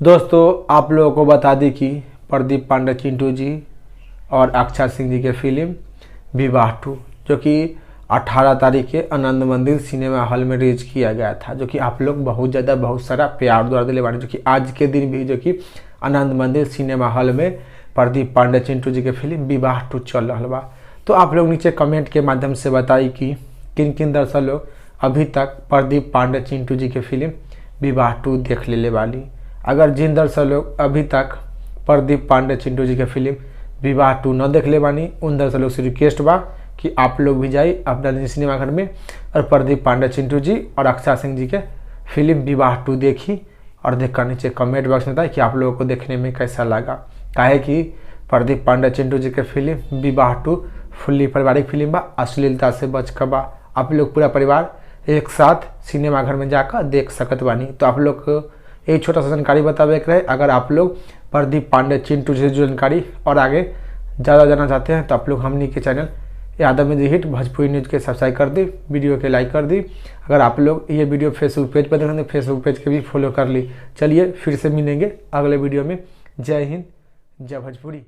दोस्तों आप लोगों को बता दी कि प्रदीप पांडे चिंटू जी और अक्षय सिंह जी के फिल्म विवाह 2 जो कि 18 तारीख के आनंद मंदिर सिनेमा हॉल में रिलीज किया गया था, जो कि आप लोग बहुत सारा प्यार द्वारा दिले बारे, जो कि आज के दिन भी जो कि आनंद मंदिर सिनेमा हॉल में प्रदीप पांडे चिंटू जी के फिल्म विवाह 2 चल रहा बा। तो आप लोग नीचे कमेंट के माध्यम से बताई कि किन किन दर्शक लोग अभी तक प्रदीप पांडे चिंटू जी के फिल्म विवाह 2 देख ले वाली। अगर जिन दर्शक लोग अभी तक प्रदीप पांडे चिंटू जी के फिल्म विवाह 2 न देख ले बानी, उन दर्शक लोग से रिक्वेस्ट बा कि आप लोग भी जाइए अपना सिनेमा घर में और प्रदीप पांडे चिंटू जी और अक्षय सिंह जी के फिल्म विवाह 2 देखी और देखकर नीचे कमेंट बॉक्स में बताइए कि आप लोगों को देखने में कैसा लगा। काहे कि प्रदीप पांडे चिंटू जी के फिल्म विवाह 2 फुल्ली पारिवारिक फिल्म बा, अश्लीलता से बच कर बा। आप लोग पूरा परिवार एक साथ सिनेमा घर में जाकर देख सकत बानी। तो आप लोग को एक छोटा सा जानकारी बतावे के रहे। अगर आप लोग प्रदीप पांडे चिंटू जी से जानकारी और आगे ज़्यादा जानना चाहते हैं तो आप लोग हमनी के चैनल यादव में हिट भोजपुरी न्यूज़ के सब्सक्राइब कर दी, वीडियो के लाइक कर दी। अगर आप लोग ये वीडियो फेसबुक पेज पर देखें तो फेसबुक पेज के भी फॉलो कर ली। चलिए फिर से मिलेंगे अगले वीडियो में। जय हिंद, जय भोजपुरी।